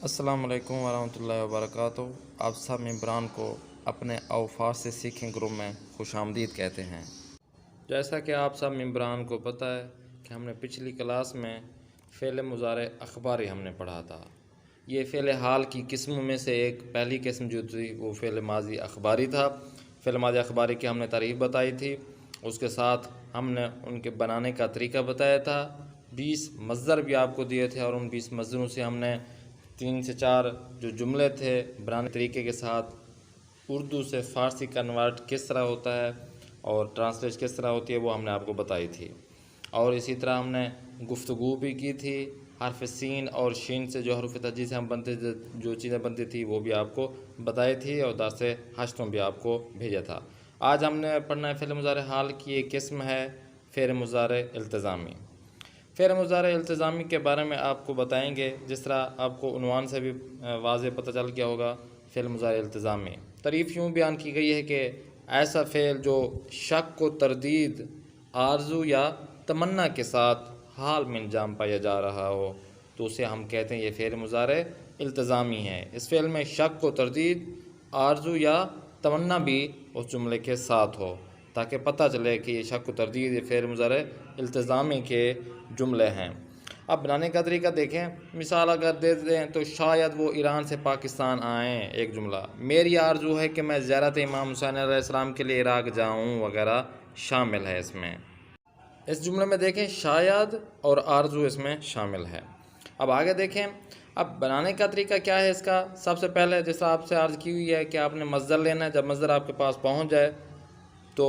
السلام علیکم ورحمۃ اللہ وبرکاتہ۔ آپ سب ممبران کو اپنے اوفار سے سیکھیں گروپ میں خوش آمدید کہتے ہیں۔ جیسا کہ آپ سب ممبران کو پتہ ہے کہ ہم نے پچھلی کلاس میں فعل مضارع اخباری ہم نے پڑھا تھا۔ یہ فعل حال کی قسموں میں سے ایک پہلی قسم جو تھی وہ فعل ماضی اخباری تھا۔ فعل ماضی اخباری کی ہم نے تعریف بتائی تھی، اس کے ساتھ ہم نے ان کے بنانے کا طریقہ بتایا تھا۔ 20 مصدر بھی آپ کو دیے تھے اور ان 20 مصدروں سے ہم نے 3 سے 4 جو جملے تھے بنانے طریقے کے ساتھ اردو سے فارسی کنورٹ کس طرح ہوتا ہے اور ٹرانسلیٹ کس طرح ہوتی ہے وہ ہم نے آپ کو بتائی تھی۔ اور اسی طرح ہم نے گفتگو بھی کی تھی، حرف سین اور شین سے جو حروف تہجی سے ہم بنتے جو چیزیں بنتی تھی وہ بھی آپ کو بتائی تھی، اور درس حشر بھی آپ کو بھیجا تھا۔ آج ہم نے پڑھنا ہے فعل مضارع حال کی ایک قسم ہے فعل مضارع التزامی۔ فعل مضارع التزامی کے بارے میں آپ کو بتائیں گے، جس طرح آپ کو عنوان سے بھی واضح پتہ چل گیا ہوگا۔ فعل مضارع التزامی تعریف یوں بیان کی گئی ہے کہ ایسا فعل جو شک و تردید، آرزو یا تمنا کے ساتھ حال میں انجام پایا جا رہا ہو تو اسے ہم کہتے ہیں یہ فعل مضارع التزامی ہے۔ اس فعل میں شک و تردید، آرزو یا تمنا بھی اس جملے کے ساتھ ہو تاکہ پتہ چلے کہ یہ شک و تردید یہ فعل مضارع التزامی کے جملے ہیں۔ اب بنانے کا طریقہ دیکھیں، مثال اگر دے دیں تو شاید وہ ایران سے پاکستان آئیں، ایک جملہ۔ میری آرزو ہے کہ میں زیارت امام حسین علیہ السلام کے لیے عراق جاؤں وغیرہ شامل ہے اس میں۔ اس جملے میں دیکھیں شاید اور آرزو اس میں شامل ہے۔ اب آگے دیکھیں، اب بنانے کا طریقہ کیا ہے اس کا؟ سب سے پہلے جیسا آپ سے عرض کی ہوئی ہے کہ آپ نے مصدر لینا ہے۔ جب مصدر آپ کے پاس پہنچ جائے تو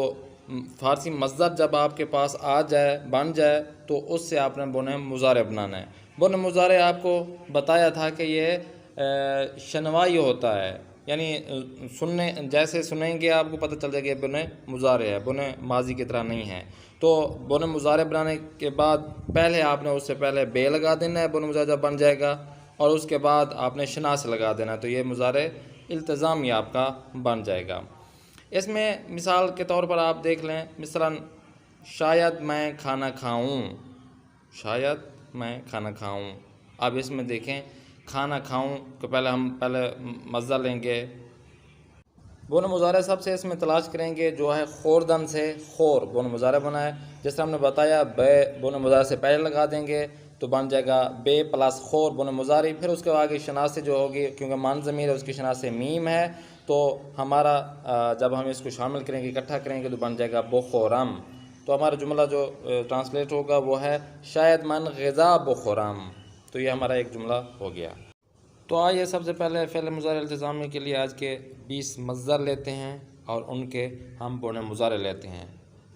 فارسی مصدر جب آپ کے پاس آ جائے، بن جائے، تو اس سے آپ نے بنے مضارع بنانا ہے۔ بنے مضارع آپ کو بتایا تھا کہ یہ شنوائی ہوتا ہے، یعنی سننے جیسے سنیں گے آپ کو پتہ چل جائے گا یہ بنے مضارع ہے، بنے ماضی کی طرح نہیں ہے۔ تو بنے مضارع بنانے کے بعد پہلے آپ نے اس سے پہلے بے لگا دینا ہے، بنے مضارع جب بن جائے گا، اور اس کے بعد آپ نے شنا سے لگا دینا ہے، تو یہ مضارع التزامی آپ کا بن جائے گا۔ اس میں مثال کے طور پر آپ دیکھ لیں، مثلا شاید میں کھانا کھاؤں، شاید میں کھانا کھاؤں۔ اب اس میں دیکھیں کھانا کھاؤں کہ ہم پہلے مصدر لیں گے، بون مضارع سب سے اس میں تلاش کریں گے جو ہے خوردن سے خور بون مضارع بنا ہے، جیسے ہم نے بتایا بے بون مضارع سے پہلے لگا دیں گے تو بن جائے گا بے پلس خور بون مضارع، پھر اس کے آگے شناس جو ہوگی کیونکہ مان ضمیر ہے اس کی شناس میم ہے، تو ہمارا جب ہم اس کو شامل کریں گے اکٹھا کریں گے تو بن جائے گا بخورم۔ تو ہمارا جملہ جو ٹرانسلیٹ ہوگا وہ ہے شاید من غذا بخورم، تو یہ ہمارا ایک جملہ ہو گیا۔ تو آئیے سب سے پہلے فعل مضارع التزامی کے لیے آج کے 20 مصدر لیتے ہیں اور ان کے ہم بنے مضارع لیتے ہیں۔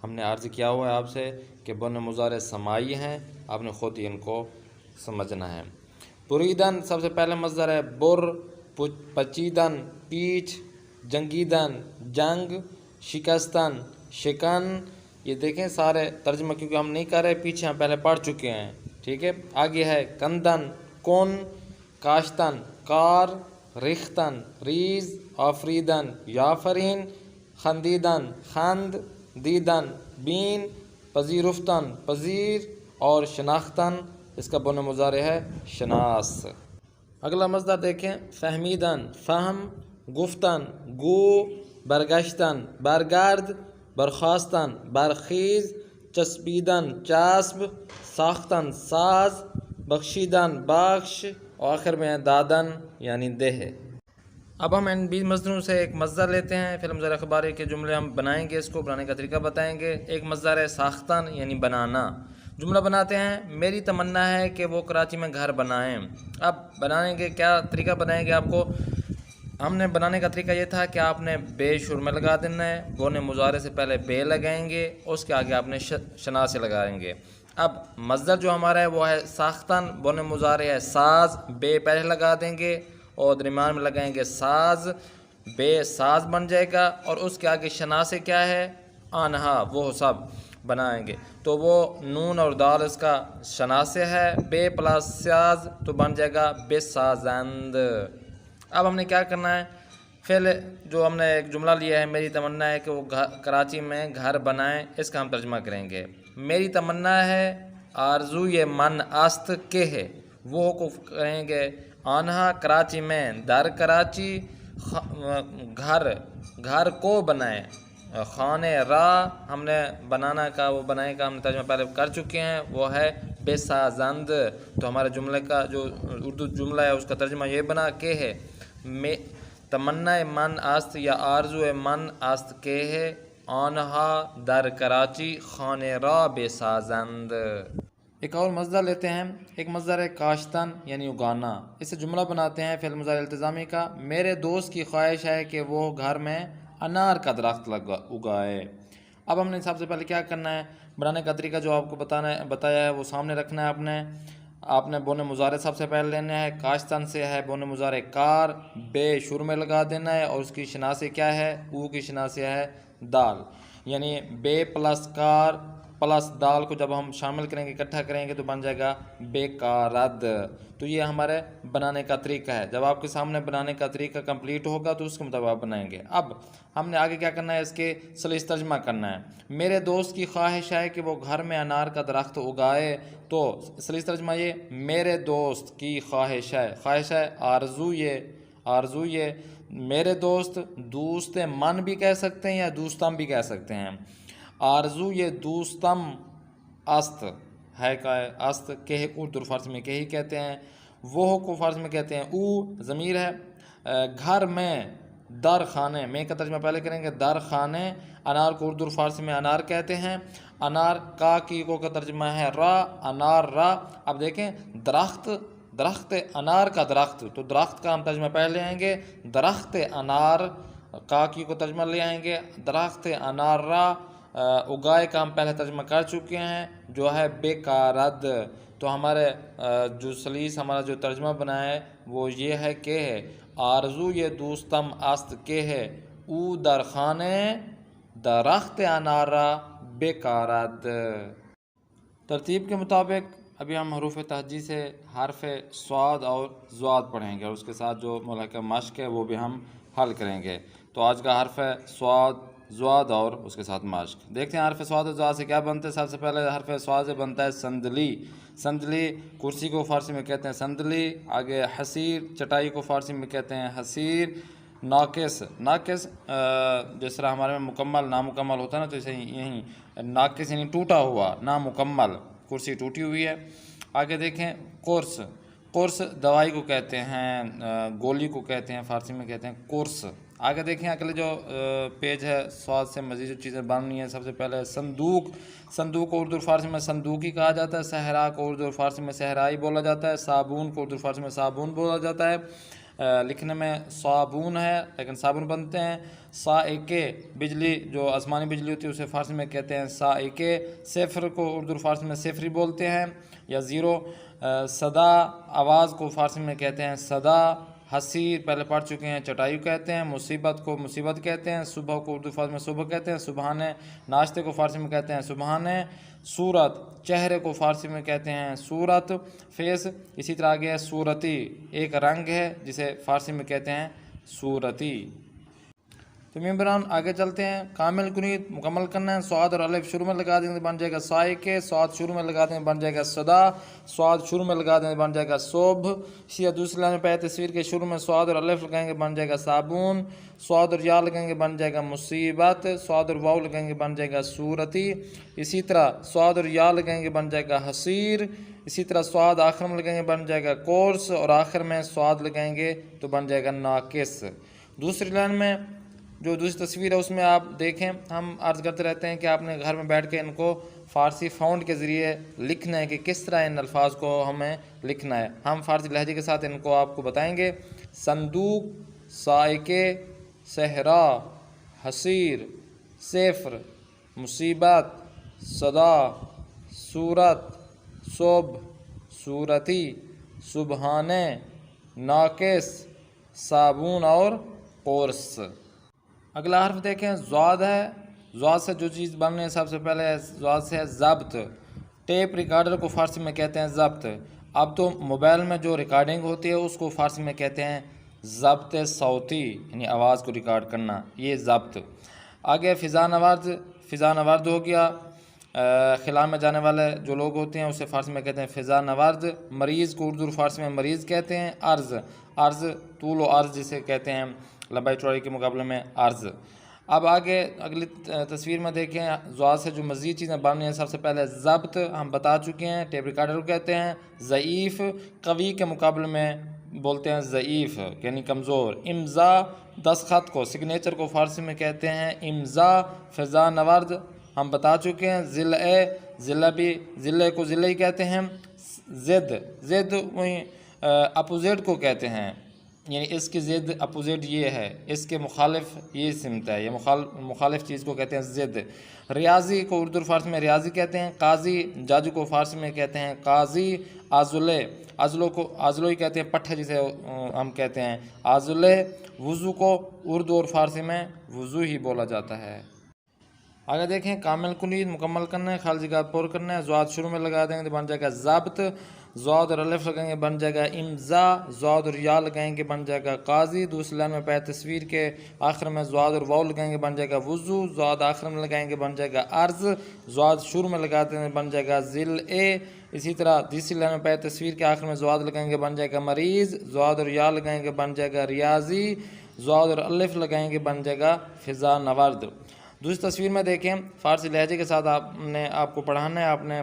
ہم نے عرض کیا ہوا ہے آپ سے کہ بنے مضارع سماعی ہیں، آپ نے خود ہی ان کو سمجھنا ہے۔ بریدن سب سے پہلے مصدر ہے، بر پچیدن پیچھ، جنگیدن جنگ، شکستن شکن۔ یہ دیکھیں سارے ترجمہ کیونکہ ہم نہیں کر رہے، پیچھے ہم پہلے پڑھ چکے ہیں، ٹھیک ہے۔ آگے ہے کندن کن، کاشتن کار، ریختن ریز، آفریدن یافرین، خندیدن خند، دیدن بین، پذیرفتن پذیر، اور شناختن اس کا بن مضارع ہے شناس۔ اگلا مصدر دیکھیں، فہمیدن فہم، گفتن گو، برگشتن برگرد، برخاستن برخیز، چسبیدن چاسب، ساختن ساز، بخشیدن بخش، اور آخر میں دادن یعنی دہ۔ اب ہم ان 20 مصدروں سے ایک مصدر لیتے ہیں، فعل مضارع اخباری کے جملے ہم بنائیں گے، اس کو بنانے کا طریقہ بتائیں گے۔ ایک مصدر ہے ساختن یعنی بنانا، جملہ بناتے ہیں، میری تمنا ہے کہ وہ کراچی میں گھر بنائیں۔ اب بنانے کے کیا طریقہ بتائیں گے آپ کو؟ ہم نے بنانے کا طریقہ یہ تھا کہ آپ نے بے شروع میں لگا دینا ہے، بونے مضارع سے پہلے بے لگائیں گے، اس کے آگے آپ نے شنا سے لگائیں گے۔ اب مصدر جو ہمارا ہے وہ ہے ساختن، بونے مضارع ہے ساز، بے پہلے لگا دیں گے اور درمیان میں لگائیں گے ساز، بے ساز بن جائے گا، اور اس کے آگے شنا سے کیا ہے؟ آنہا، وہ سب بنائیں گے، تو وہ نون اور دال اس کا شنا سے ہے، بے پلس ساز تو بن جائے گا بے سازند۔ اب ہم نے کیا کرنا ہے؟ فعل جو ہم نے ایک جملہ لیا ہے، میری تمنا ہے کہ وہ کراچی میں گھر بنائیں، اس کا ہم ترجمہ کریں گے۔ میری تمنا ہے آرزو یہ من است کہ ہے وہ کو کہیں گے آنہا کراچی میں، در کراچی گھر کو بنائے، خانے را ہم نے بنانا کا وہ بنائے کا ہم نے ترجمہ پہلے کر چکے ہیں، وہ ہے بسازند۔ تو ہمارے جملے کا جو اردو جملہ ہے اس کا ترجمہ یہ بنا کہ ہے تمنا من است یا آرزو من است کہ ہے آنہا در کراچی خانے را بسازند۔ ایک اور مصدر لیتے ہیں، ایک مصدر ہے کاشتن یعنی اگانا، اس سے جملہ بناتے ہیں فعل مضارع التزامی کا، میرے دوست کی خواہش ہے کہ وہ گھر میں انار کا درخت اگائے۔ اب ہم نے سب سے پہلے کیا کرنا ہے، بنانے کا طریقہ جو آپ کو بتایا ہے وہ سامنے رکھنا ہے آپ نے بون مضارع سب سے پہلے لینا ہے، کاشتن سے ہے بون مضارع کار، بے شروع میں لگا دینا ہے اور اس کی شناسی کیا ہے، او کی شناسی ہے دال، یعنی بے پلس کار پلس دال کو جب ہم شامل کریں گے اکٹھا کریں گے تو بن جائے گا بے کارد۔ تو یہ ہمارے بنانے کا طریقہ ہے، جب آپ کے سامنے بنانے کا طریقہ کمپلیٹ ہوگا تو اس کے مطابق آپ بنائیں گے۔ اب ہم نے آگے کیا کرنا ہے، اس کے سلیس ترجمہ کرنا ہے، میرے دوست کی خواہش ہے کہ وہ گھر میں انار کا درخت اگائے، تو سلیس ترجمہ یہ میرے دوست کی خواہش ہے آرزو یہ میرے دوست من بھی کہہ سکتے ہیں یا دوستم بھی کہہ سکتے ہیں، آرزو یہ دوستم است ہے کا است کہ اردو فارسی میں کہ ہی کہتے ہیں، وہ کو فارسی میں کہتے ہیں او ضمیر ہے، گھر میں در خانے میں کا ترجمہ پہلے کریں گے، در خانے، انار کو اردو فارسی میں انار کہتے ہیں، انار کا کی کو کا ترجمہ ہے را، انار را۔ اب دیکھیں درخت انار کا درخت، تو درخت کا ہم ترجمہ پہلے لے آئیں گے، درخت انار کا کی کو ترجمہ لے آئیں گے، درخت انار را، اگائے کا ہم پہلے ترجمہ کر چکے ہیں جو ہے بے کارد۔ تو ہمارے جو سلیس ہمارا جو ترجمہ بنا ہے وہ یہ ہے کہ ہے آرزو یہ دوستم است کہ ہے او در خانے درخت انارا بے کارد۔ ترتیب کے مطابق ابھی ہم حروف تہجی سے حرف صاد اور ضاد پڑھیں گے اور اس کے ساتھ جو ملحقہ مشق ہے وہ بھی ہم حل کریں گے۔ تو آج کا حرف ہے صاد، ضاد اور اس کے ساتھ مشق۔ دیکھتے ہیں حرف صاد اور ضاد سے کیا بنتے ہیں۔ سب سے پہلے حرف صاد سے بنتا ہے سندلی، کرسی کو فارسی میں کہتے ہیں سندلی۔ آگے حسیر، چٹائی کو فارسی میں کہتے ہیں حسیر۔ ناقص جس طرح ہمارے میں مکمل نامکمل ہوتا ہے نا، تو اسے یہیں ناقص یعنی ٹوٹا ہوا، نامکمل، کرسی ٹوٹی ہوئی ہے۔ آگے دیکھیں قرص دوائی کو کہتے ہیں، گولی کو کہتے ہیں، فارسی میں کہتے ہیں قرص۔ آگے دیکھیں اگلے جو پیج ہے صاد سے مزید جو چیزیں بننی ہیں، سب سے پہلے صندوق کو اردو فارسی میں صندوقی کہا جاتا ہے، صحرا کو اردو فارسی میں صحرائی بولا جاتا ہے، صابون کو اردو فارسی میں صابون بولا جاتا ہے، لکھنے میں صابون ہے لیکن صابن بنتے ہیں۔ سائقے، بجلی جو آسمانی بجلی ہوتی ہے اسے فارسی میں کہتے ہیں سائقے۔ صفر کو اردو فارسی میں صفری بولتے ہیں یا زیرو۔ صدا، آواز کو فارسی میں کہتے ہیں صدا۔ حسیر پہلے پڑھ چکے ہیں، چٹائی کہتے ہیں۔ مصیبت کو مصیبت کہتے ہیں۔ صبح کو اردو فارسی میں صبح کہتے ہیں سبحانے۔ ناشتے کو فارسی میں کہتے ہیں سبحانے۔ صورت، چہرے کو فارسی میں کہتے ہیں صورت، فیس۔ اسی طرح آگے ہے صورتی، ایک رنگ ہے جسے فارسی میں کہتے ہیں صورتی۔ تو ممبران آگے چلتے ہیں، کامل کنیت مکمل کرنا ہے۔ صاد اور الف شروع میں لگا دیں تو بن جائے گا سائقے، صاد شروع میں لگا دیں بن جائے گا صدا، صاد شروع میں لگا دیں بن جائے گا صبح۔ اسی طرح دوسری لائن میں پہلے تصویر کے شروع میں صاد اور الف لگائیں گے بن جائے گا صابون، صاد اور یا لگائیں گے بن جائے گا مصیبت، صاد اور واو لگائیں گے بن جائے گا صورتی۔ اسی طرح صاد اور یا لگائیں گے بن جائے گا حسیر۔ اسی طرح صاد آخر میں لگائیں گے بن جائے گا کورس، اور آخر میں صاد لگائیں گے تو بن جائے گا ناقص۔ دوسری لائن میں جو دوسری تصویر ہے اس میں آپ دیکھیں، ہم عرض کرتے رہتے ہیں کہ آپ نے گھر میں بیٹھ کے ان کو فارسی فونٹ کے ذریعے لکھنا ہے کہ کس طرح ان الفاظ کو ہمیں لکھنا ہے۔ ہم فارسی لہجے کے ساتھ ان کو آپ کو بتائیں گے۔ صندوق، سائقے، صحرا، حسیر، صفر، مصیبت، صدا، صورت، صبح، صورتی، سبحانے، ناقص، صابون اور قرص۔ اگلا حرف دیکھیں ضاد ہے۔ ضاد سے جو چیز بننے ہے سب سے پہلے ضاد سے ہے ضبط۔ ٹیپ ریکارڈر کو فارسی میں کہتے ہیں ضبط۔ اب تو موبائل میں جو ریکارڈنگ ہوتی ہے اس کو فارسی میں کہتے ہیں ضبط صوتی، یعنی آواز کو ریکارڈ کرنا، یہ ضبط۔ آگے فضا نورد ہو گیا۔ خلا میں جانے والے جو لوگ ہوتے ہیں اسے فارسی میں کہتے ہیں فضا نورد. مریض کو اردو فارسی میں مریض کہتے ہیں. عرض طول و عرض جسے کہتے ہیں لمبائی چوڑائی کے مقابلے میں عرض. اب آگے اگلی تصویر میں دیکھیں ضاد سے جو مزید چیزیں بننی ہیں. سب سے پہلے ضبط ہم بتا چکے ہیں, ٹیپ ریکارڈر کو کہتے ہیں. ضعیف قوی کے مقابلے میں بولتے ہیں ضعیف یعنی کمزور. امضا دستخط کو سگنیچر کو فارسی میں کہتے ہیں امضا. فضا نورد ہم بتا چکے ہیں. ضلع کو ضلع ہی کہتے ہیں. ضد وہیں اپوزٹ کو کہتے ہیں, یعنی اس کی ضد اپوزٹ یہ ہے, اس کے مخالف یہ سمت ہے, یہ مخالف چیز کو کہتے ہیں ضد. ریاضی کو اردو فارسی میں ریاضی کہتے ہیں. قاضی جج کو فارسی میں کہتے ہیں قاضی. عضلو ہی کہتے ہیں پٹھے جسے ہم کہتے ہیں عضلے. وضو کو اردو اور فارسی میں وضو ہی بولا جاتا ہے. آگے دیکھیں کامل کنید مکمل کرنا ہے, خالی جگہ پر کرنا ہے. ضاد شروع میں لگا دیں گے تو بن جائے گا ضابط. ضاد اور الف لگائیں گے بن جائے گا امضا. ضاد اور یا لگائیں گے بن جائے گا قاضی. دوسری لائن میں پہلے تصویر کے آخر میں ضاد اور واو لگائیں گے بن جائے گا وضو. ضاد آخر میں لگائیں گے بن جائے گا عرض. ضاد شروع میں لگاتے ہیں بن جائے گا ضلع. اسی طرح تیسری لائن میں پہلے تصویر کے آخر میں ضاد لگائیں گے بن جائے گا مریض. ضاد اور یا لگائیں گے بن جائے گا ریاضی. ضاد اور الف لگائیں گے بن جائے گا فضا نورد. دوسری تصویر میں دیکھیں فارسی لہجے کے ساتھ آپ کو پڑھانا ہے, آپ نے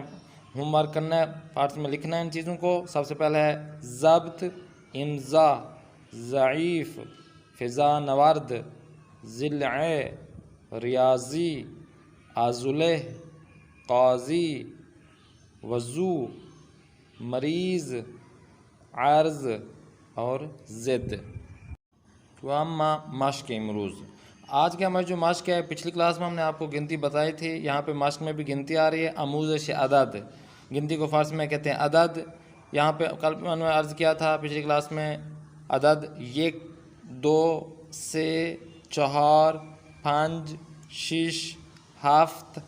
ہوم ورک کرنا ہے, فارسی میں لکھنا ہے ان چیزوں کو. سب سے پہلے ہے ضبط, امضا, ضعیف, فضا نورد, ضلع, ریاضی, عضلہ, قاضی, وضو, مریض, عرض اور ضد. واما مشق امروز. آج کے ہماری جو مشق ہے, پچھلی کلاس میں ہم نے آپ کو گنتی بتائی تھی, یہاں پہ مشق میں بھی گنتی آ رہی ہے. آموزش عدد, گنتی کو فارسی میں کہتے ہیں عدد. یہاں پہ کل میں نے عرض کیا تھا پچھلی کلاس میں عدد 1 2 3 4 5 6 7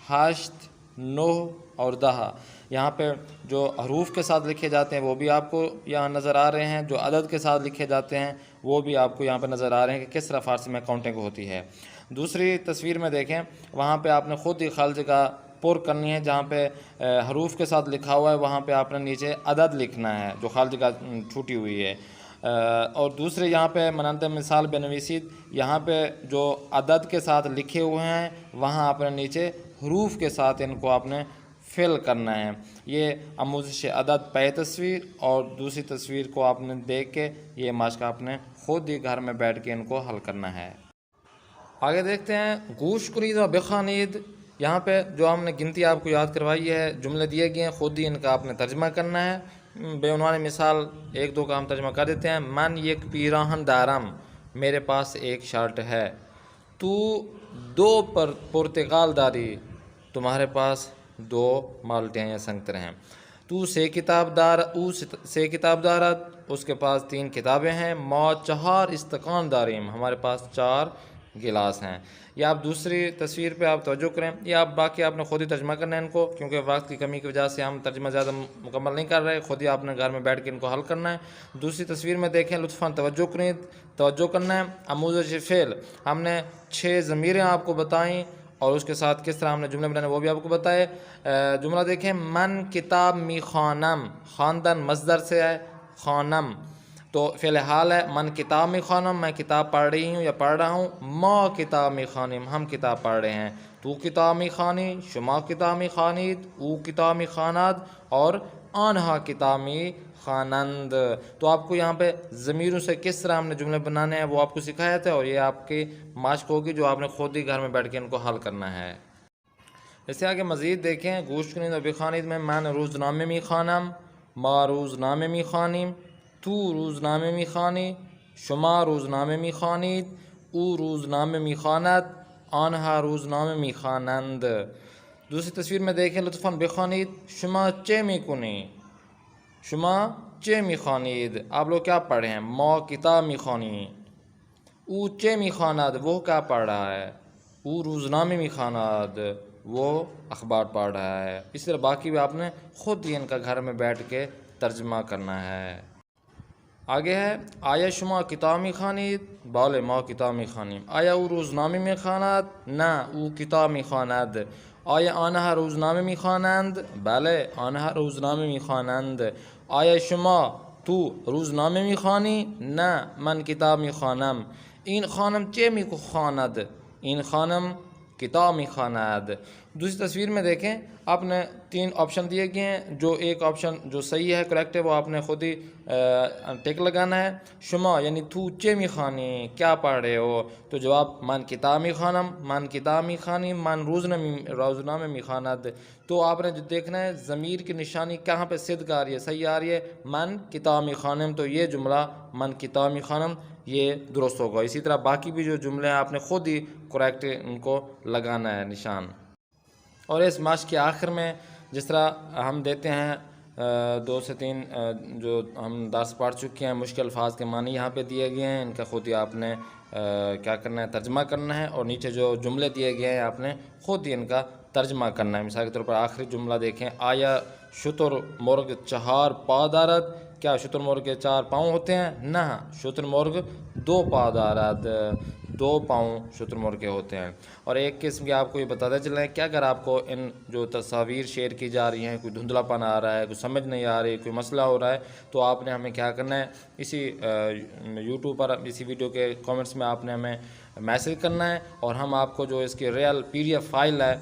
8 9 اور 10. یہاں پہ جو حروف کے ساتھ لکھے جاتے ہیں وہ بھی آپ کو یہاں نظر آ رہے ہیں, جو عدد کے ساتھ لکھے جاتے ہیں وہ بھی آپ کو یہاں پہ نظر آ رہے ہیں کہ کس طرح فارسی میں کاؤنٹنگ ہوتی ہے. دوسری تصویر میں دیکھیں وہاں پہ آپ نے خود ہی خالی جگہ پر کرنی ہے, جہاں پہ حروف کے ساتھ لکھا ہوا ہے وہاں پہ آپ نے نیچے عدد لکھنا ہے جو خالی جگہ چھوٹی ہوئی ہے. اور دوسرے یہاں پہ مانند مثال بنویسید, یہاں پہ جو عدد کے ساتھ لکھے ہوئے ہیں وہاں آپ نے نیچے حروف کے ساتھ ان کو آپ نے فل کرنا ہے. یہ آموزش عدد پہلی تصویر, اور دوسری تصویر کو آپ نے دیکھ کے یہ مشق آپ نے خود ہی گھر میں بیٹھ کے ان کو حل کرنا ہے. آگے دیکھتے ہیں گوش کنید و بخوانید. یہاں پہ جو ہم نے گنتی آپ کو یاد کروائی ہے, جملے دیے گئے ہیں, خود ہی ان کا آپ نے ترجمہ کرنا ہے. بے عنوان مثال 1 2 کا ہم ترجمہ کر دیتے ہیں. من یک پیراہن دارم, میرے پاس ایک شرٹ ہے. تو 2 پرتگال داری, تمہارے پاس 2 مالٹیاں یا سنگترے ہیں. تو سے کتاب دارت, اس کے پاس 3 کتابیں ہیں. ما 4 استقان داریم, ہمارے پاس 4 گلاس ہیں. یا آپ دوسری تصویر پہ آپ توجہ کریں, یا آپ باقی آپ نے خود ہی ترجمہ کرنا ہے ان کو, کیونکہ وقت کی کمی کی وجہ سے ہم ترجمہ زیادہ مکمل نہیں کر رہے, خود ہی آپ نے گھر میں بیٹھ کے ان کو حل کرنا ہے. دوسری تصویر میں دیکھیں لطفاً توجہ کرنا ہے. آموزش فعل, ہم نے 6 ضمیریں آپ کو بتائیں اور اس کے ساتھ کس طرح ہم نے جملے بنانے وہ بھی آپ کو بتائے. جملہ دیکھیں من کتاب می خوانم, خواندن مصدر سے ہے, خوانم تو فعل حال ہے. من کتاب می خوانم, میں کتاب پڑھ رہی ہوں یا پڑھ رہا ہوں. ما کتاب می خوانم, ہم کتاب پڑھ رہے ہیں. تو کتاب می خوانی, شما کتاب می خوانید, او کتاب می خواناد, اور آنہا کتاب می خوانند. تو آپ کو یہاں پہ ضمیروں سے کس طرح ہم نے جملے بنانے ہیں وہ آپ کو سکھایا تھا, اور یہ آپ کی مشق ہوگی جو آپ نے خود ہی گھر میں بیٹھ کے ان کو حل کرنا ہے. اس سے آگے مزید دیکھیں گوش کنید و بخوانید میں من روزنامه می خوانم, ما روزنامه می خوانیم, تو روزنامه می خوانی, شما روزنامه می خوانید, او روزنامه می خواند, آنها روزنامه می خوانند. دوسری تصویر میں دیکھیں لطفاً بخوانید, شما چه می کنی, شما چه می خوانید, آپ لوگ کیا پڑھ رہے ہیں. ما کتاب می خوانی, او چه می خواند, وہ کیا پڑھ رہا ہے. او روزنامه می خواند, وہ اخبار پڑھ رہا ہے. اس طرح باقی بھی آپ نے خود ہی ان کا گھر میں بیٹھ کے ترجمہ کرنا ہے. آگے ہے آیا شما کتاب می خوانید, بله ما کتاب می خوانیم. آیا او روزنامه می خواند, نه او کتاب می خواند. آیا آنها روزنامه میخوانند؟ بله، آنها روزنامه میخوانند. آیا شما تو روزنامه میخوانی؟ نه، من کتاب میخوانم. این خانم چه میخواند؟ این خانم کتاب میخواند. دوسری تصویر میں دیکھیں آپ نے 3 آپشن دیے گئے ہیں، جو ایک آپشن جو صحیح ہے کریکٹ ہے وہ آپ نے خود ہی ٹک لگانا ہے. شما یعنی تو چه میخوانی، کیا پڑھ رہے ہو؟ تو جواب من کتاب میخوانم، من کتاب میخوانی، من روزنامه میخواند. تو آپ نے جو دیکھنا ہے ضمیر کی نشانی کہاں پہ صدق آ رہی ہے، صحیح آ رہی ہے من کتاب میخوانم. تو یہ جملہ من کتاب میخوانم یہ درست ہوگا. اسی طرح باقی بھی جو جملے ہیں آپ نے خود ہی کریکٹ ان کو لگانا ہے نشان. اور اس مشق کے آخر میں جس طرح ہم دیتے ہیں 2 سے 3 جو ہم درس پڑھ چکے ہیں مشکل الفاظ کے معنی یہاں پہ دیے گئے ہیں، ان کا خود ہی آپ نے کیا کرنا ہے ترجمہ کرنا ہے. اور نیچے جو جملے دیے گئے ہیں آپ نے خود ہی ان کا ترجمہ کرنا ہے. مثال کے طور پر آخری جملہ دیکھیں، آیا شتر مرغ 4 پا دارد؟ کیا شتر مرغ کے 4 پاؤں ہوتے ہیں؟ نہ، شتر مرغ 2 پا دارد، 2 پاؤں شتر مرغ کے ہوتے ہیں. اور ایک قسم کے آپ کو یہ بتاتے چلیں کہ اگر آپ کو ان جو تصاویر شیئر کی جا رہی ہیں کوئی دھندلا پن آ رہا ہے، کوئی سمجھ نہیں آ رہی، کوئی مسئلہ ہو رہا ہے، تو آپ نے ہمیں کیا کرنا ہے اسی یوٹیوب پر اسی ویڈیو کے کامنٹس میں آپ نے ہمیں میسج کرنا ہے، اور ہم آپ کو جو اس کی ریئل PDF فائل ہے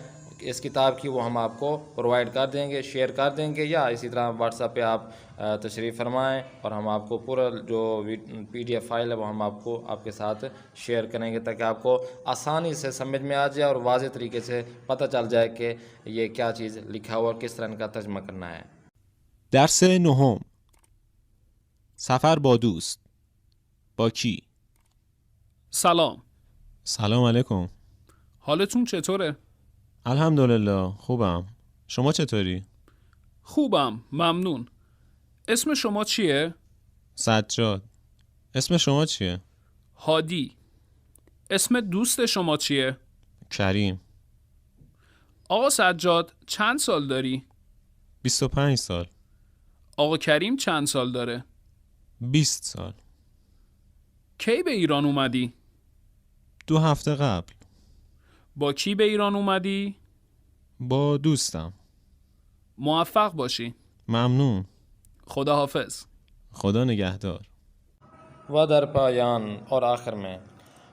اس کتاب کی وہ ہم آپ کو پرووائڈ کر دیں گے، شیئر کر دیں گے، یا اسی طرح واٹس ایپ پہ آپ تشریف فرمائیں اور ہم آپ کو پورا جو PDF فائل ہے وہ ہم آپ کو آپ کے ساتھ شیئر کریں گے، تاکہ آپ کو آسانی سے سمجھ میں آ جائے اور واضح طریقے سے پتہ چل جائے کہ یہ کیا چیز لکھا ہوا اور کس طرح ان کا ترجمہ کرنا ہے. درس 9 سفر با دوست. با کی؟ سلام. سلام علیکم. حالتون چطوره؟ الحمدلله خوبم. شما چطوری؟ خوبم، ممنون. اسم شما چیه؟ سجاد. اسم شما چیه؟ هادی. اسم دوست شما چیه؟ کریم. آقا سجاد چند سال داری؟ 25 سال. آقا کریم چند سال داره؟ 20 سال. کی به ایران اومدی؟ 2 هفته قبل. با کی به ایران اومدی؟ با دوستم. موفق باشی. ممنون. خداحافظ. خدا نگهدار. و در پایان اور آخر میں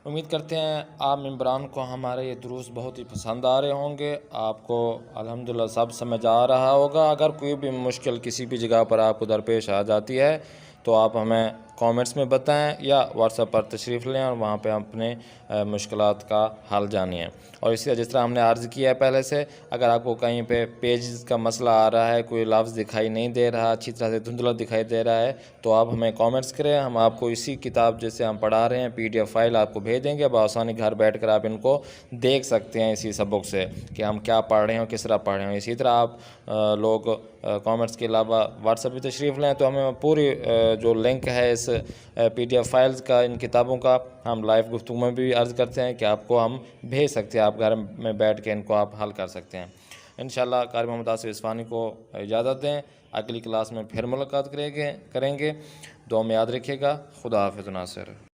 امید کرتے ہیں آپ ممبران کو ہمارے یہ دروس بہت ہی پسند آ رہے ہوں گے، آپ کو الحمدللہ سب سمجھ آ رہا ہوگا. اگر کوئی بھی مشکل کسی بھی جگہ پر آپ کو درپیش آ جاتی ہے تو آپ ہمیں کامنٹس میں بتائیں یا واٹس ایپ پر تشریف لیں اور وہاں پہ اپنے مشکلات کا حل جانیں. اور اسی طرح جس طرح ہم نے عرض کیا ہے پہلے سے، اگر آپ کو کہیں پہ پیجز کا مسئلہ آ رہا ہے، کوئی لفظ دکھائی نہیں دے رہا، اچھی طرح سے دھندلا دکھائی دے رہا ہے، تو آپ ہمیں کامنٹس کریں، ہم آپ کو اسی کتاب جیسے ہم پڑھا رہے ہیں PDF فائل آپ کو بھیج دیں گے. بآسانی گھر بیٹھ کر آپ ان کو دیکھ سکتے ہیں اسی سبق سے کہ ہم کیا پڑھ رہے ہیں اور کس طرح پڑھ رہے ہیں. اسی طرح آپ لوگ کامنٹس کے علاوہ واٹس ایپ پہ تشریف لیں تو ہمیں پوری جو لنک ہے اس PDF فائلز کا، ان کتابوں کا، ہم لائیو گفتگو میں بھی عرض کرتے ہیں کہ آپ کو ہم بھیج سکتے ہیں، آپ گھر میں بیٹھ کے ان کو آپ حل کر سکتے ہیں. انشاءاللہ قاری محمد آصف اصفہانی کو اجازت دیں، اگلی کلاس میں پھر ملاقات کریں گے. دعا میں یاد رکھیے گا. خدا حافظ ناصر.